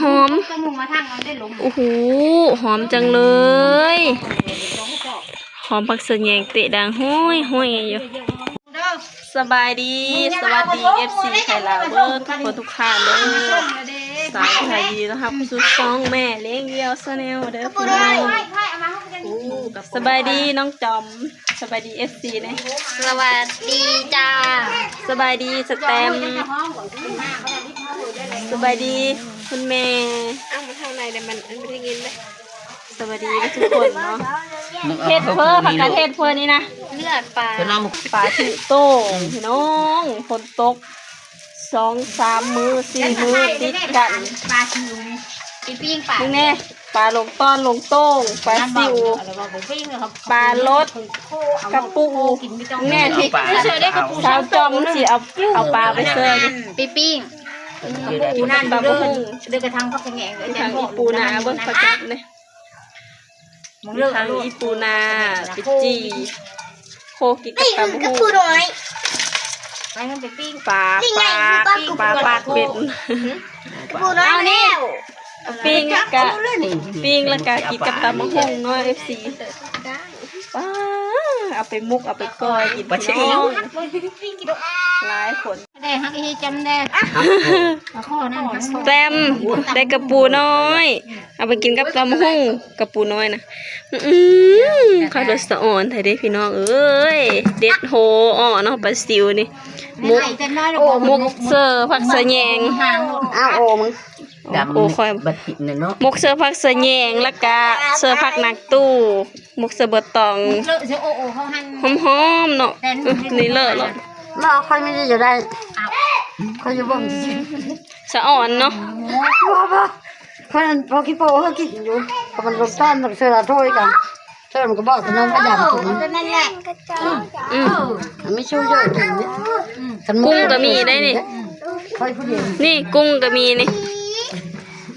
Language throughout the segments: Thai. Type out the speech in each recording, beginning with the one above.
หอมโอ้โหหอมจังเลยหอมผักสะแยงเตะดังห้อยห้อยอยู่สบายดีสวัสดี FC ไทยลาวเบิร์ทุกคนทุกท่านเลยสายไทยดีนะครับสุดซองแม่เลี้ยงเดียวซะแนวเด้อพี่น้องสบายดีน้องจอมสบายดี FC นะสวัสดีจ้าสบายดีสแตมสบายดีคุณแม่มันทางในแต่มันไม่ได้ยินเลยสวัสดีทุกคนเนาะเทศเพิ่มผักกาดเทศเพิ่มนี่นะเลือดปลาถือโต้งพี่น้องฝนตก2-3 มื้อ4 มื้อติดกันปลาชิวนี่ปิ้งปลานี่แน่ปลาลงต้อนลงโต้งปลาซิวปลาลดกระปูแน่ที่สาวจอมสิเอาปลาไปเสิร์ฟปิ้งปูนาปลาบุ้งเดือกระทังเขาเป็นไงทางอีปูนาเบิ้งประจับเลยทางอีปูนาปิจีโคกิกับปลาบุ้งไปมันไปปิ้งปลาปากเป็ดเอาเนี่ยปิ้งแล้วก็กินกับตำมะฮุ่งน้อย FC ป้าเอาไปมุกเอาไปก้อยกินพี่น้องหลายคนได้ฮักอีจำได้ข้อนั่นแซมได้กระปูน้อยเอาไปกินกับตำมะฮุ่งกระปูน้อยนะข้าวรสสะอ่อนไทยได้พี่น้องเอ้ยเด็ดโหอ่อเนาะปลาซิวนี่มุกเสือผักสะแยงอ้าวโอ้มึงโอ้คอยมกเสือผักเสือแยงแล้วก็เสือผักนักตู้มกเสือเบอร์ตองหอมๆเนาะนี่เลอะหรอเราค่อยไม่ได้จะได้ค่อยจะบ่มสะอ่อนเนาะเพราะนั้นพอคิดโป้เขากินอยู่เพราะมันรสต้านมันเสือถ้วยกันเสือมันก็บอกกับน้องก็ยำถูกนั่นแหละไม่ช่วยเยอะจริงเนี่ยกุ้งก็มีได้นี่นี่กุ้งก็มีนี่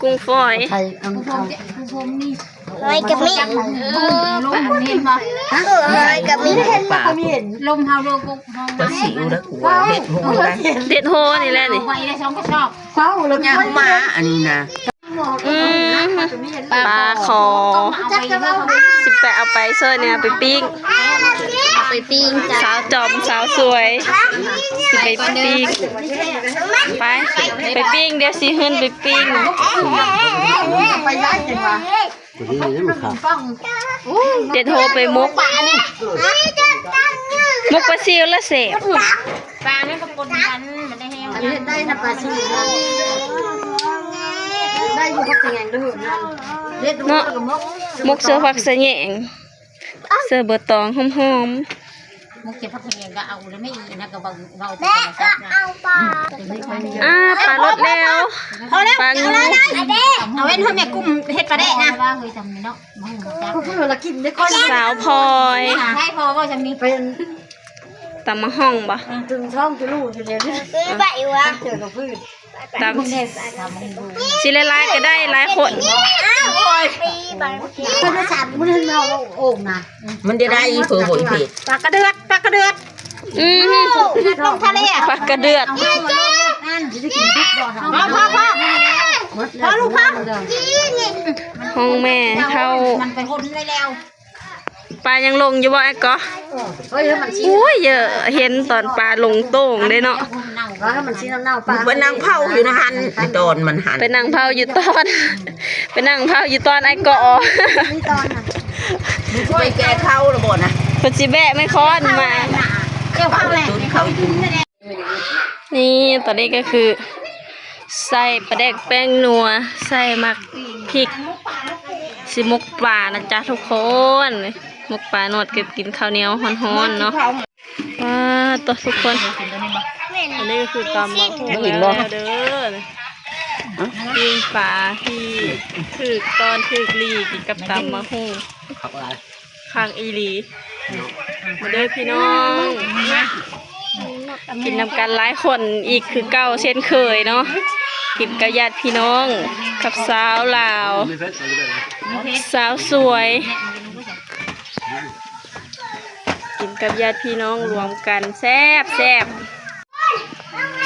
กุ้งฝอยอะไรกับมีปลาเห็นปะอะไรกับมีปลาเห็นลมเฮาโลกุกปลาสิวนะหัวเด็ดโหนี่แหละนี่ไว้ได้ช่องก็ชอบเข้าแล้วยางมาอันนี้นะปลาคอ18เอาไปเสื้อเนี่ยไปปิ้งสาวจอมสาวสวยสิไปปิ้งไปปิ้งเดี๋ยวสิขึ้นไปปิ้งเด็ดโหไปมุกปลาซิวแล้วเสพปลาเนี่ยก็ปนกันมันได้แห้งได้นะปลาซิวได้อยู่พักยังไงด้วยเนาะมกเสือผักสะแยงเสือเบอร์ตองหอมๆมกเก็บพักยังไงก็เอาแล้วไม่อีนะก็เบาแม่ก็เอาปลาปลาลดแล้วปลางูเอาเว้นเท่าแม่กุ้มเฮ็ดปลาแดะนะว่าเคยทำเนาะเรากินได้ค่อยสาวพลอยให้พอว่าจะมีเป็นตำมะฮ่องปะถึงช่องจะรู้ทีเดียวคือใบวะเจอกับพืชตำชิลไลก็ได้หลายคนคนละ3มื้อเราโอ่งนะมันจะได้เผื่อหอยเผ็ดปลากระเดือดลงทะเลปลากระเดือดพ่อลูกพ่อห้องแม่เข้ามันไปคนได้แล้วปลายังลงอยู่บ่ไอ้ก็อุ้ยเยอะเห็นตอนปลาลงโต่งเลยเนาะมันชี้เน่าปลาเป็นนางเผาอยู่นะฮันตอนมันหันเป็นนางเผาอยู่ตอนเป็นนางเผาอยู่ตอนไอ้ก็ช่วยแกเข้าระบบนะปัจจิแบะไม่ค้อนมานี่ตอนนี้ก็คือใส่ปลาแดกแป้งนัวใส่มักพริกสิมกปลานะจ๊ะทุกคนมกปลาหนวดเก็บกินข้าวเหนียวฮ้อนๆเนาะตัวทุกคนอันนี้ก็คือตำมะฮุ่งแล้วเด้อปิ้งปลาที่ถือตอนถือลีกินกับตำมะฮุ่งข้างอีลีมาเด้อพี่น้องกินนำกันหลายคนอีกคือเก่าเช่นเคยเนาะกินกับญาติพี่น้องกับสาวลาวสาวสวยกินกับญาติพี่น้องรวมกันแซ่บ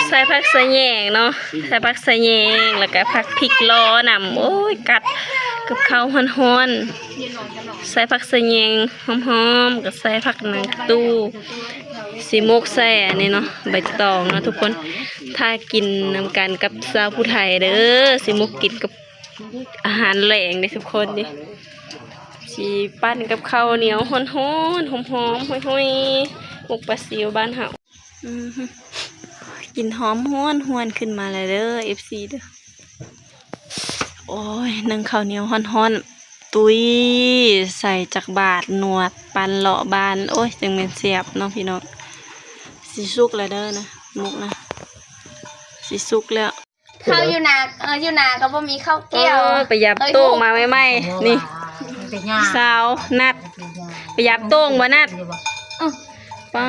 ใส่ผักสะแยงเนาะใส่ผักสะแยงแล้วก็ผักพริกล้อนำโอ้ยกัดกับข้าวฮ้อนๆใส่ผักสะแยงหอมๆก็ใส่ผักนางตู้สิมกใส่อันนี้เนาะใบตองเนาะทุกคนถ้ากินนำกันกับสาวผู้ไทยเด้อสิมกกินกับอาหารแหล่งเด้อทุกคนดิสิปั้นกับข้าวเหนียวฮ้อนๆหอมๆห้อยๆมกปลาซิวบ้านเฮากินหอมห้วนห้วนขึ้นมาเลยเด้อ FC เด้อโอ้ยนึ่งข้าวเหนียวฮ้อนๆตุ้ยใส่จักบาทหนวดปันเลาะบานโอ้ยจังเป็นเสียบเนาะพี่น้องสิสุกแล้วเด้อนะมุกนะสิสุกแล้ว ข้าวอยู่นาอยู่นาก็บ่มีข้าว โอ้ เกี่ยวย ไปยับโต้งมาใหม่ๆนี่สาวนัดไปยับโต้งบ่นัดป้า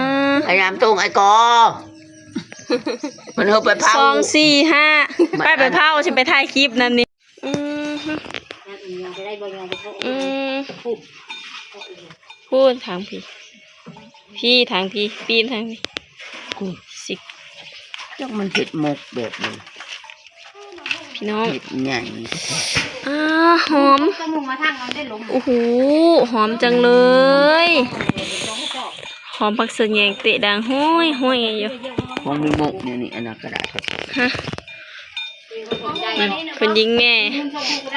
พยายามตรงไอ้กอมันเอาไปเผา 2 4 5ไปเผาฉันไปถ่ายคลิปนั่นนี่พูดทางพี่ทางพี่ปีนทางพี่สิ จักมันเผ็ดหมกแบบนี้ พี่น้อง เผ็ดใหญ่ หอม กระมุงมาทางเอาได้ลม โอ้โหหอมจังเลยหอมผักสะแยงเตะดังห้อยห้อยอยู่ ของมีหมกเนี่ยนี่อันนั้นกระดาษ ฮะคนยิงแม่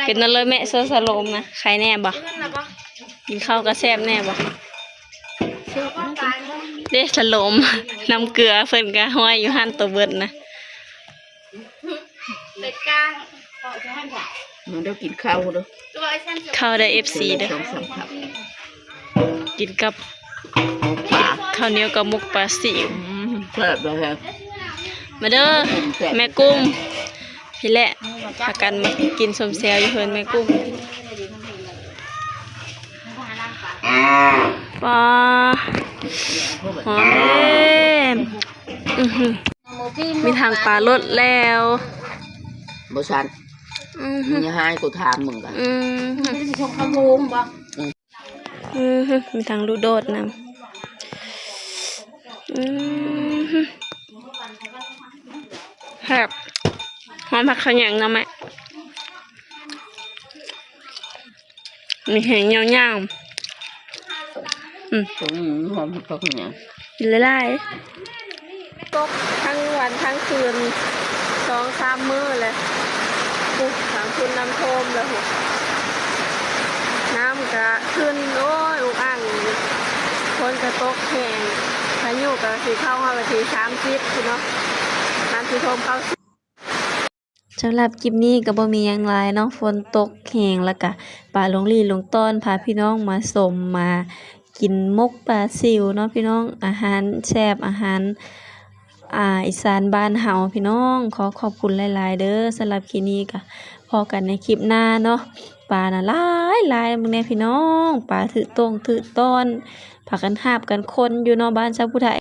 เป็นนั่นเลยแม่โซสโลมนะใครแน่บ่กินข้าวก็แซ่บแน่บ่เด้สโลมน้ำเกลือเพิ่นก็ห้อยอยู่หั่นตัวเบิดนะ เป็ดกลาง มันได้กินข้าวเด้อ ตัวไอ้ฉัน ข้าวได้ FC เด้อ สองสามคำ กินกับ ปลา ข้าวเหนียวกับมุกปลาสิว แซ่บเลยครับ มาเด้อแม่กุ้งพี่แหละพากันมากินสมแซวอยู่เพิ่นแม่กุ้งปลาหอมเด้มีทางปลาลดแล้ว บ่ชันมึงอย่าให้กูถามมึงกัน ชงขมูมบ่ มีทางลูกโดดนำแบบหอมผักขยังนะแม่มีแหงยาวๆ ตรงหอมเขาเนี่ย กินไล่ๆตกทั้งวันทั้งคืน2-3 มื้อเลยทางคุณน้ำท่วมเลยน้ำกะขึ้นโอ้ยอุกอ่างคนกระตกแห้งพายุกะสีเข้ามาวันที่30คือเนาะน้ำสีท่วมเข้าสำหรับคลิปนี้ก็บ่มีหยังหลายเนาะฝนตกแห้งแล้วก็ป่าลงลี่ลงต้อนพาพี่น้องมาสมมากินมกปลาซิวเนาะพี่น้องอาหารแซ่บอาหารอีสานบ้านเฮาพี่น้องขอขอบคุณหลายๆเด้อสำหรับคลิปนี้ก็พอกันในคลิปหน้าเนาะปลาน่ะหลายมึงแน่พี่น้องปลาถือตรงถือต้อนพากันหาบกันคนอยู่เนาะบ้านชาวผู้ไทย